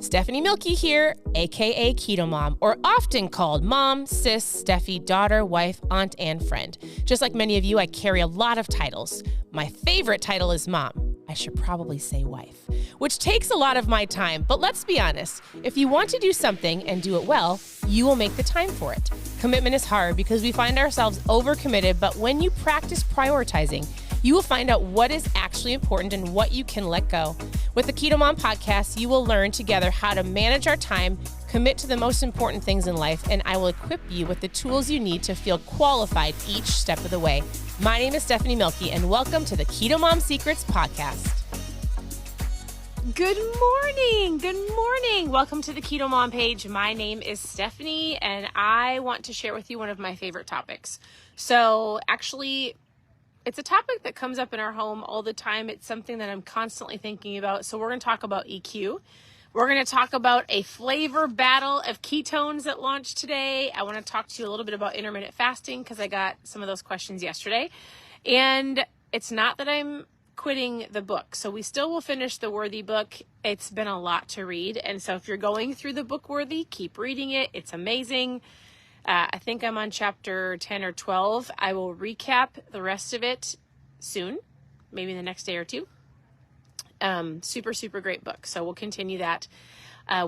Stephanie Milky here, aka KetoMOM, or often called mom, sis, Steffi, daughter, wife, aunt, and friend. Just like many of you, I carry a lot of titles. My favorite title is mom. I should probably say wife, which takes a lot of my time. But let's be honest, if you want to do something and do it well, you will make the time for it. Commitment is hard because we find ourselves overcommitted, but when you practice prioritizing, you will find out what is actually important and what you can let go. With the KetoMOM podcast, you will learn together how to manage our time, commit to the most important things in life, and I will equip you with the tools you need to feel qualified each step of the way. My name is Stephanie Milky, and welcome to the KetoMOM Secrets podcast. Good morning. Good morning. Welcome to the KetoMOM page. My name is Stephanie, and I want to share with you one of my favorite topics. So actually, it's a topic that comes up in our home all the time. It's something that I'm constantly thinking about. So we're going to talk about EQ. We're going to talk about a flavor battle of ketones that launched today. I want to talk to you a little bit about intermittent fasting because I got some of those questions yesterday. And it's not that I'm quitting the book. So we still will finish the Worthy book. It's been a lot to read. And so if you're going through the book Worthy, keep reading it. It's amazing. I think I'm on chapter 10 or 12. I will recap the rest of it soon, maybe the next day or two. Super, super great book. So we'll continue that.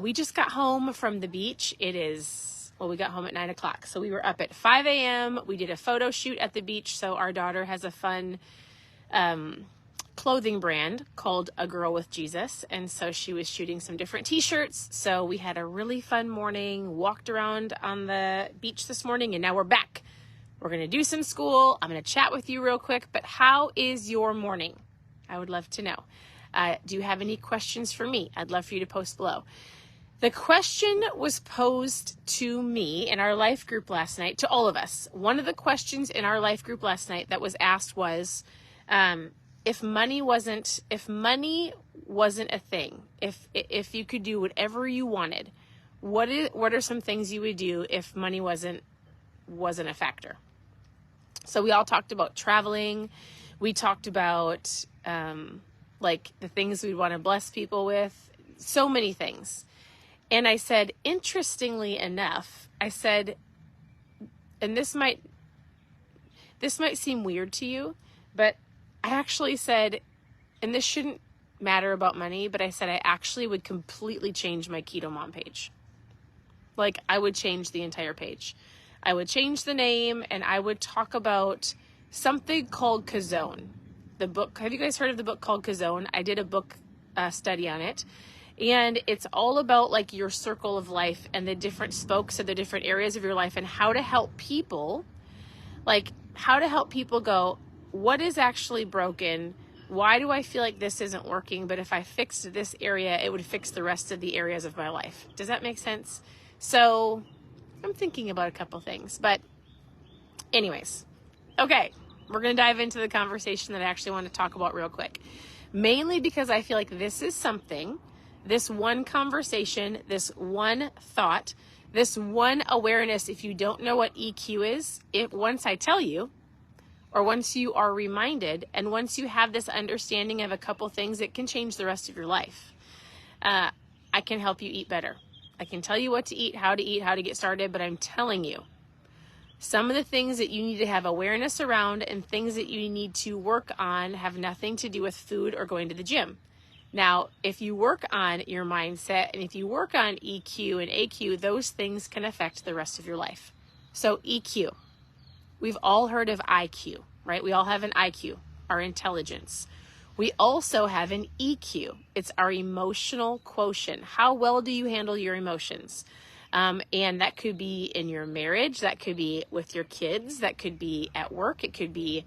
We just got home from the beach. We got home at 9 o'clock. So we were up at 5 a.m. We did a photo shoot at the beach. So our daughter has a fun clothing brand called A Girl with Jesus. And so she was shooting some different t-shirts. So we had a really fun morning, walked around on the beach this morning, and now we're back. We're going to do some school. I'm going to chat with you real quick, but how is your morning? I would love to know. Do you have any questions for me? I'd love for you to post below. The question was posed to me in our life group last night, to all of us. One of the questions in our life group last night that was asked was, if money wasn't a thing, if you could do whatever you wanted, what are some things you would do if money wasn't a factor? So we all talked about traveling. We talked about like the things we'd want to bless people with, so many things. And I said, interestingly enough, I said, and this might seem weird to you, but I actually said, and this shouldn't matter about money, but I said I actually would completely change my KetoMOM page. Like, I would change the entire page. I would change the name, and I would talk about something called Kazone. The book, have you guys heard of the book called Kazone? I did a book study on it, and it's all about like your circle of life and the different spokes of the different areas of your life and how to help people, go, what is actually broken? Why do I feel like this isn't working? But if I fixed this area, it would fix the rest of the areas of my life. Does that make sense? So I'm thinking about a couple things, but anyways, okay, we're going to dive into the conversation that I actually want to talk about real quick, mainly because I feel like this is something, this one conversation, this one thought, this one awareness. If you don't know what EQ is, once I tell you, or once you are reminded, and once you have this understanding of a couple things, it can change the rest of your life. I can help you eat better. I can tell you what to eat, how to get started, but I'm telling you, some of the things that you need to have awareness around and things that you need to work on have nothing to do with food or going to the gym. Now, if you work on your mindset and if you work on EQ and AQ, those things can affect the rest of your life. So EQ. We've all heard of IQ, right? We all have an IQ, our intelligence. We also have an EQ. It's our emotional quotient. How well do you handle your emotions? And that could be in your marriage. That could be with your kids. That could be at work. It could be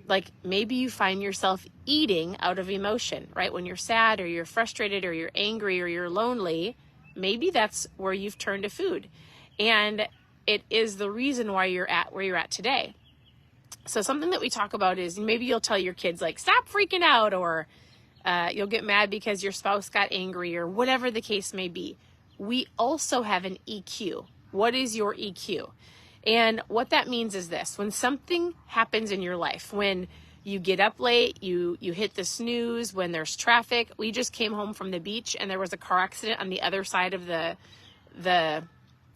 like maybe you find yourself eating out of emotion, right? When you're sad or you're frustrated or you're angry or you're lonely, maybe that's where you've turned to food. And it is the reason why you're at where you're at today. So something that we talk about is maybe you'll tell your kids like, stop freaking out, or you'll get mad because your spouse got angry or whatever the case may be. We also have an EQ. What is your EQ? And what that means is this: when something happens in your life, when You get up late, you hit the snooze when there's traffic. We just came home from the beach and there was a car accident on the other side of the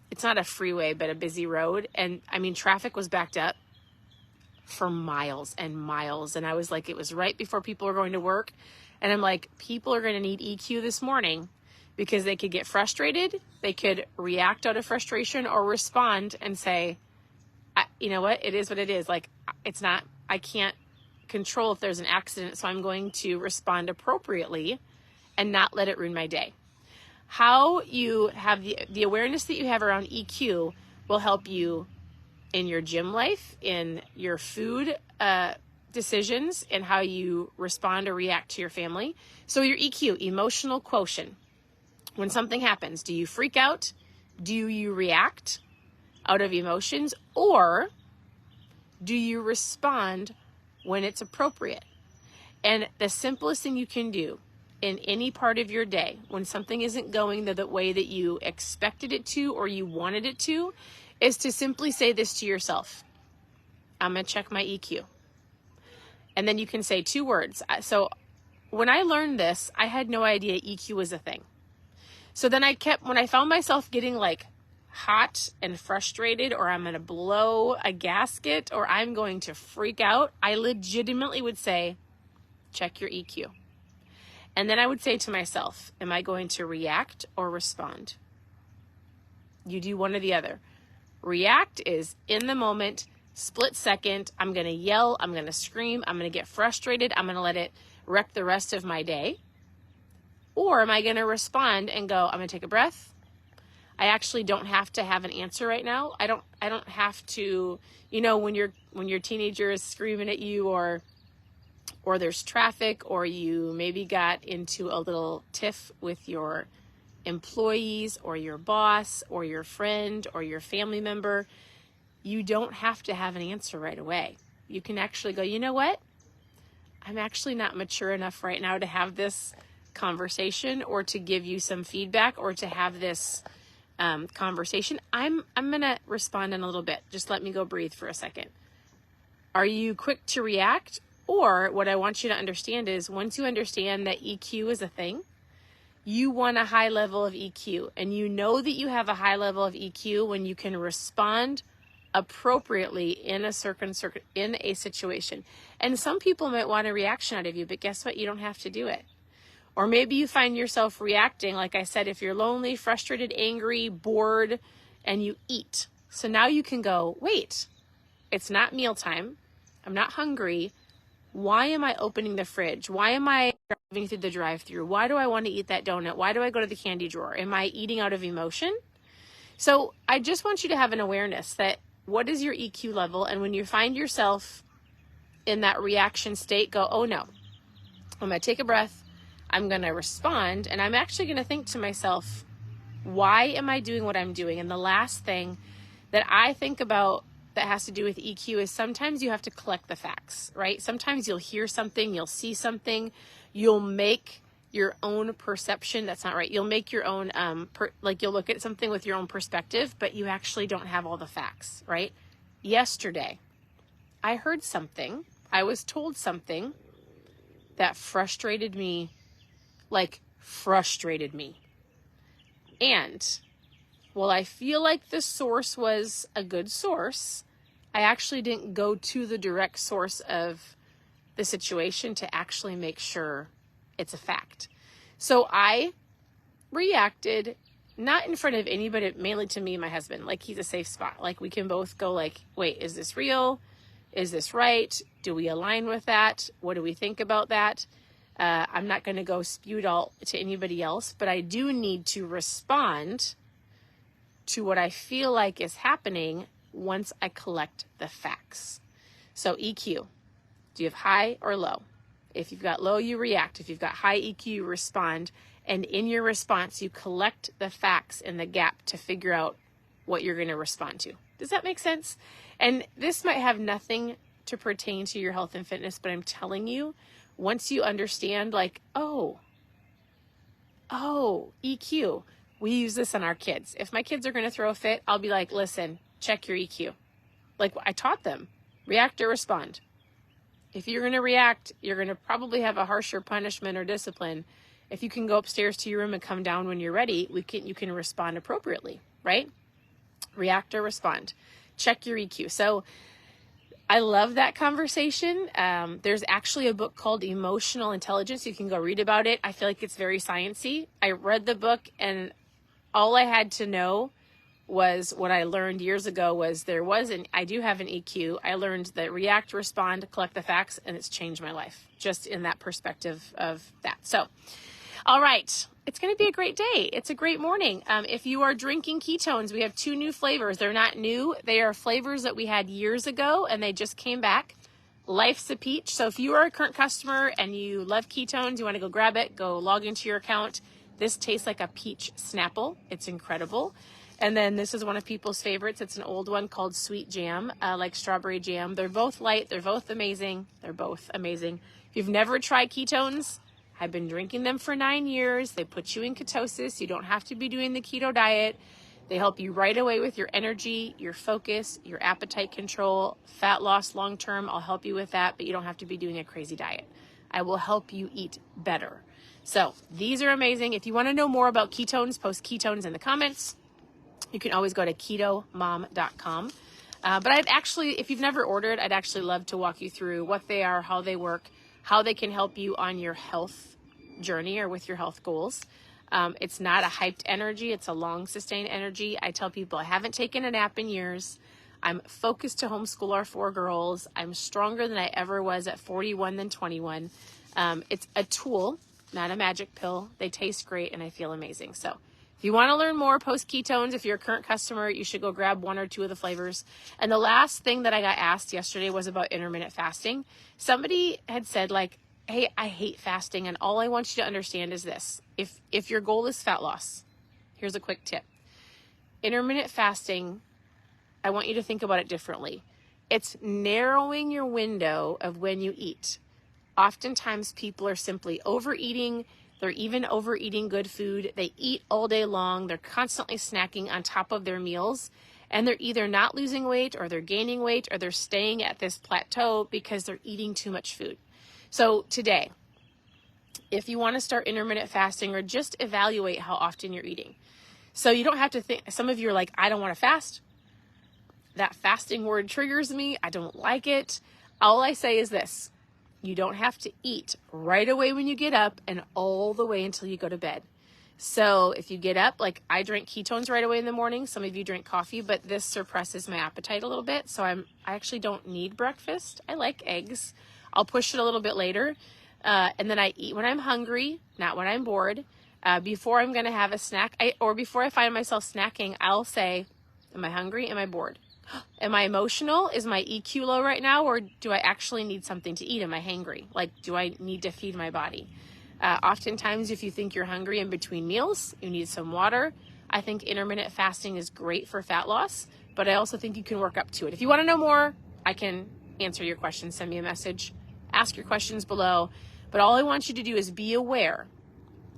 it's not a freeway, but a busy road. And I mean, traffic was backed up for miles and miles. And I was like, it was right before people were going to work. And I'm like, people are going to need EQ this morning because they could get frustrated. They could react out of frustration or respond and say, you know what? It is what it is. Like, it's not, I can't control if there's an accident. So I'm going to respond appropriately and not let it ruin my day. How you have the awareness that you have around EQ will help you in your gym life, in your food decisions, and how you respond or react to your family. So your EQ, emotional quotient. When something happens, do you freak out? Do you react out of emotions? Or do you respond when it's appropriate? And the simplest thing you can do in any part of your day, when something isn't going the way that you expected it to or you wanted it to, is to simply say this to yourself. I'm going to check my EQ. And then you can say 2 words. So when I learned this, I had no idea EQ was a thing. So then when I found myself getting like hot and frustrated, or I'm going to blow a gasket, or I'm going to freak out, I legitimately would say, check your EQ. And then I would say to myself, am I going to react or respond? You do one or the other. React is in the moment, split second. I'm going to yell. I'm going to scream. I'm going to get frustrated. I'm going to let it wreck the rest of my day. Or am I going to respond and go, I'm going to take a breath. I actually don't have to have an answer right now. I don't have to, when your teenager is screaming at you, or there's traffic, or you maybe got into a little tiff with your employees or your boss or your friend or your family member, you don't have to have an answer right away. You can actually go, you know what? I'm actually not mature enough right now to have this conversation, or to give you some feedback, or to have this conversation. I'm going to respond in a little bit. Just let me go breathe for a second. Are you quick to react? Or what I want you to understand is, once you understand that EQ is a thing, you want a high level of EQ. And you know that you have a high level of EQ when you can respond appropriately in a situation. And some people might want a reaction out of you, but guess what? You don't have to do it. Or maybe you find yourself reacting, like I said, if you're lonely, frustrated, angry, bored, and you eat. So now you can go, wait, it's not mealtime. I'm not hungry. Why am I opening the fridge? Why am I driving through the drive-thru? Why do I want to eat that donut? Why do I go to the candy drawer? Am I eating out of emotion? So I just want you to have an awareness that what is your EQ level? And when you find yourself in that reaction state, go, oh no, I'm going to take a breath. I'm going to respond. And I'm actually going to think to myself, why am I doing what I'm doing? And the last thing that I think about that has to do with EQ is sometimes you have to collect the facts, right? Sometimes you'll hear something, you'll see something, you'll make your own perception. That's not right. You'll make your own, you'll look at something with your own perspective, but you actually don't have all the facts, right? Yesterday, I heard something, I was told something that frustrated me. And while I feel like the source was a good source, I actually didn't go to the direct source of the situation to actually make sure it's a fact. So I reacted, not in front of anybody, mainly to me and my husband. Like, he's a safe spot. Like, we can both go like, wait, is this real? Is this right? Do we align with that? What do we think about that? I'm not going to go spew it all to anybody else, but I do need to respond to what I feel like is happening once I collect the facts. So EQ, do you have high or low? If you've got low, you react. If you've got high EQ, you respond. And in your response, you collect the facts in the gap to figure out what you're going to respond to. Does that make sense? And this might have nothing to pertain to your health and fitness, but I'm telling you, once you understand, like, oh, EQ, we use this on our kids. If my kids are going to throw a fit, I'll be like, listen, check your EQ. Like, I taught them, react or respond. If you're going to react, you're going to probably have a harsher punishment or discipline. If you can go upstairs to your room and come down when you're ready, you can respond appropriately, right? React or respond. Check your EQ. So I love that conversation. There's actually a book called Emotional Intelligence. You can go read about it. I feel like it's very sciencey. I read the book, and all I had to know was what I learned years ago was I do have an EQ. I learned that react, respond, collect the facts, and it's changed my life just in that perspective of that. So, all right. It's going to be a great day. It's a great morning. If you are drinking ketones, we have 2 new flavors. They're not new. They are flavors that we had years ago, and they just came back. Life's a Peach. So if you are a current customer and you love ketones, you want to go grab it, go log into your account. This tastes like a peach Snapple. It's incredible. And then this is one of people's favorites. It's an old one called Sweet Jam, like strawberry jam. They're both light. They're both amazing. If you've never tried ketones, I've been drinking them for 9 years. They put you in ketosis. You don't have to be doing the keto diet. They help you right away with your energy, your focus, your appetite control, fat loss long-term. I'll help you with that, but you don't have to be doing a crazy diet. I will help you eat better. So these are amazing. If you want to know more about ketones, post ketones in the comments. You can always go to KetoMOM.com. But if you've never ordered, I'd actually love to walk you through what they are, how they work, how they can help you on your health journey or with your health goals. It's not a hyped energy. It's a long sustained energy. I tell people I haven't taken a nap in years. I'm focused to homeschool our 4 girls. I'm stronger than I ever was at 41 than 21. It's a tool, not a magic pill. They taste great and I feel amazing. So if you want to learn more post ketones, if you're a current customer, you should go grab 1 or 2 of the flavors. And the last thing that I got asked yesterday was about intermittent fasting. Somebody had said like, hey, I hate fasting. And all I want you to understand is this. If your goal is fat loss, here's a quick tip. Intermittent fasting, I want you to think about it differently. It's narrowing your window of when you eat. Oftentimes people are simply overeating. They're even overeating good food. They eat all day long. They're constantly snacking on top of their meals. And they're either not losing weight or they're gaining weight or they're staying at this plateau because they're eating too much food. So today, if you want to start intermittent fasting or just evaluate how often you're eating. So you don't have to think, some of you are like, I don't want to fast. That fasting word triggers me. I don't like it. All I say is this. You don't have to eat right away when you get up and all the way until you go to bed. So if you get up, like I drink ketones right away in the morning. Some of you drink coffee, but this suppresses my appetite a little bit. So I actually don't need breakfast. I like eggs. I'll push it a little bit later. And then I eat when I'm hungry, not when I'm bored. Before I'm going to have a snack, or before I find myself snacking, I'll say, am I hungry? Am I bored? Am I emotional? Is my EQ low right now? Or do I actually need something to eat? Am I hangry? Like, do I need to feed my body? Oftentimes, if you think you're hungry in between meals, you need some water. I think intermittent fasting is great for fat loss, but I also think you can work up to it. If you want to know more, I can answer your questions. Send me a message. Ask your questions below. But all I want you to do is be aware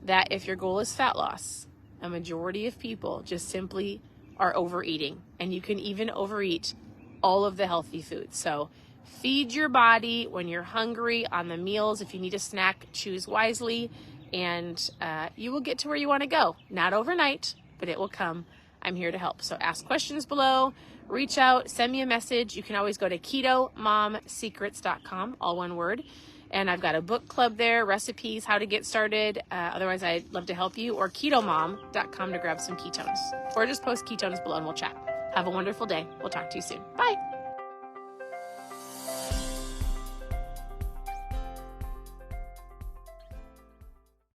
that if your goal is fat loss, a majority of people just simply are overeating, and you can even overeat all of the healthy foods. So feed your body when you're hungry on the meals. If you need a snack, choose wisely, and you will get to where you want to go. Not overnight, but it will come. I'm here to help. So ask questions below, reach out, send me a message. You can always go to ketomomsecrets.com, all one word. And I've got a book club there, recipes, how to get started. Otherwise, I'd love to help you. Or ketomom.com to grab some ketones. Or just post ketones below and we'll chat. Have a wonderful day. We'll talk to you soon. Bye.